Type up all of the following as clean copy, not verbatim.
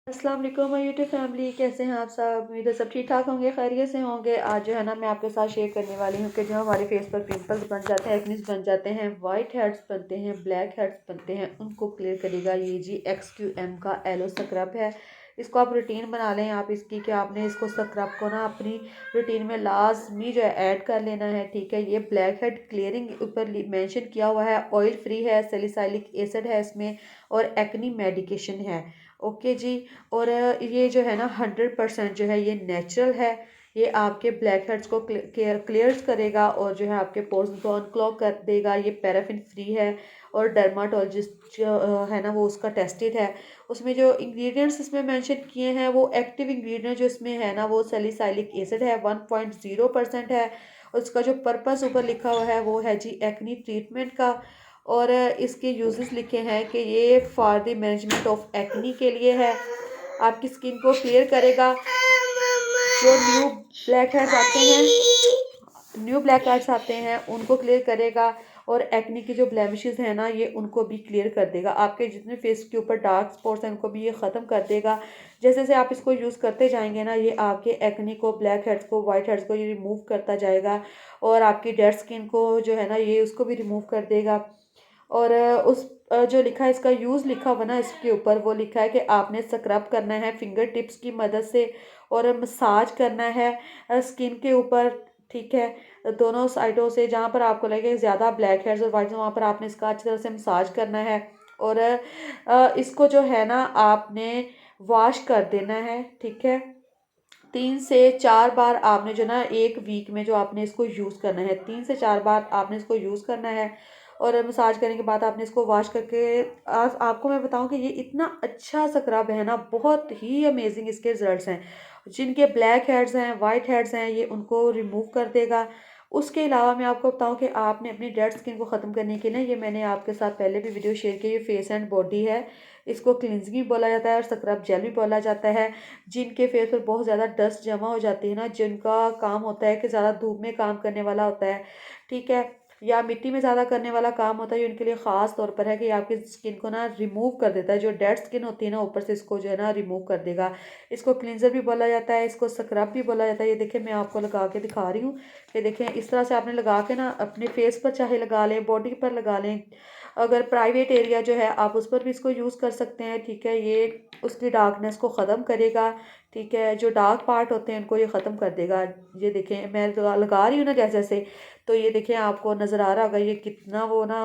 अस्सलाम वालेकुम my YouTube family, कैसे हैं आप सब। उम्मीद है सब ठीक ठाक होंगे, खैरियत से होंगे। आज जो है ना मैं आपके साथ शेयर करने वाली हूँ कि जो हमारे फेस पर पिंपल्स बन जाते हैं, एक्नीज बन जाते हैं, वाइट हेड्स बनते हैं, ब्लैक हेड्स बनते हैं, उनको क्लियर करेगा ये जी XQM का एलो स्क्रब है। इसको आप रूटीन बना लें आप इसकी कि आपने इसको स्क्रब को ना अपनी रूटीन में लाजमी जो है ऐड कर लेना है। ठीक है, ये ब्लैक हेड क्लियरिंग ऊपर मेंशन किया हुआ है, ऑयल फ्री है, सैलिसाइलिक एसिड है इसमें और एक्नी मेडिकेशन है। ओके जी। और ये जो है ना 100% जो है ये नेचुरल है। ये आपके ब्लैक हेड्स को क्लियर करेगा और जो है आपके पोर्स को अनक्लॉग कर देगा। ये पैराफिन फ्री है और डर्माटोलॉजिस्ट जो है ना वो उसका टेस्टेड है। उसमें जो इंग्रेडिएंट्स इसमें मेंशन किए हैं वो एक्टिव इंग्रेडिएंट जो इसमें है ना वो सैलिसाइलिक एसिड है, 1.0% है। और उसका जो पर्पस ऊपर लिखा हुआ है वो है जी एक्नी ट्रीटमेंट का। और इसके यूजेस लिखे हैं कि ये for the management of acne के लिए है, आपकी स्किन को क्लियर करेगा। जो न्यू ब्लैक हेड्स आते हैं उनको क्लियर करेगा और एक्नी की जो ब्लेमिशेस हैं ना ये उनको भी क्लियर कर देगा। आपके जितने फेस के ऊपर डार्क स्पॉट्स हैं उनको भी ये ख़त्म कर देगा। जैसे जैसे आप इसको यूज़ करते जाएंगे ना ये आपके एक्नी को, ब्लैक हेड्स को, वाइट हेड्स को ये रिमूव करता जाएगा और आपकी डेड स्किन को जो है ना ये उसको भी रिमूव कर देगा। और जो लिखा है इसका यूज़ लिखा हुआ ना इसके ऊपर वो लिखा है कि आपने स्क्रब करना है फिंगर टिप्स की मदद से और मसाज करना है स्किन के ऊपर। ठीक है, दोनों साइडों से जहाँ पर आपको लगे ज़्यादा ब्लैक हेड्स और वाइट वहाँ पर आपने इसका अच्छी तरह से मसाज करना है। और इसको जो है ना आपने वॉश कर देना है। ठीक है, 3 से 4 बार आपने जो ना एक वीक में जो आपने इसको यूज़ करना है, 3 से 4 बार आपने इसको यूज़ करना है। और मसाज करने के बाद आपने इसको वॉश करके आपको मैं बताऊं कि ये इतना अच्छा स्क्रब है ना, बहुत ही अमेजिंग इसके रिजल्ट्स हैं। जिनके ब्लैक हेड्स हैं, वाइट हेड्स हैं, ये उनको रिमूव कर देगा। उसके अलावा मैं आपको बताऊं कि आपने अपनी डेड स्किन को ख़त्म करने के लिए, ये मैंने आपके साथ पहले भी वीडियो शेयर की, ये फेस एंड बॉडी है। इसको क्लिनजिंग भी बोला जाता है और स्क्रब जेल भी बोला जाता है। जिनके फेस पर बहुत ज़्यादा डस्ट जमा हो जाती है ना, जिनका काम होता है कि ज़्यादा धूप में काम करने वाला होता है, ठीक है, या मिट्टी में ज़्यादा करने वाला काम होता है, ये उनके लिए ख़ास तौर पर है कि आपकी स्किन को ना रिमूव कर देता है। जो डेड स्किन होती है ना ऊपर से इसको जो है ना रिमूव कर देगा। इसको क्लिनजर भी बोला जाता है, इसको स्क्रब भी बोला जाता है। ये देखिए मैं आपको लगा के दिखा रही हूँ कि देखें इस तरह से आपने लगा के ना अपने फेस पर चाहे लगा लें, बॉडी पर लगा लें, अगर प्राइवेट एरिया जो है आप उस पर भी इसको यूज़ कर सकते हैं। ठीक है, ये उसकी डार्कनेस को ख़त्म करेगा। ठीक है, जो डार्क पार्ट होते हैं उनको ये ख़त्म कर देगा। ये देखें मैं लगा रही हूँ ना जैसे जैसे, तो ये देखें आपको नज़र आ रहा होगा ये कितना वो ना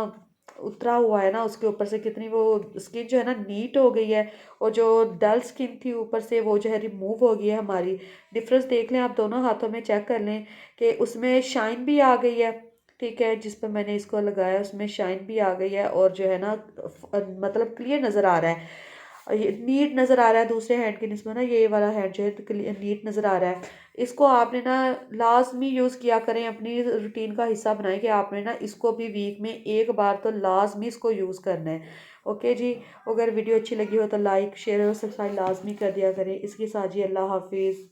उतरा हुआ है ना, उसके ऊपर से कितनी वो स्किन जो है ना नीट हो गई है। और जो डल स्किन थी ऊपर से वो जो है रिमूव हो गई है हमारी। डिफरेंस देख लें आप, दोनों हाथों में चेक कर लें कि उसमें शाइन भी आ गई है। ठीक है, जिस पर मैंने इसको लगाया उसमें शाइन भी आ गई है और जो है ना मतलब क्लियर नज़र आ रहा है, ये नीट नज़र आ रहा है। दूसरे हैंड की निस्बत ना ये वाला हैंड जो है तो नीट नज़र आ रहा है। इसको आपने ना लाजमी यूज़ किया करें, अपनी रूटीन का हिस्सा बनाएं कि आपने ना इसको भी वीक में एक बार तो लाजमी इसको यूज़ करना है। ओके जी। अगर वीडियो अच्छी लगी हो तो लाइक शेयर और सब्सक्राइब लाजमी कर दिया करें। इसके साथ जी अल्लाह हाफिज़।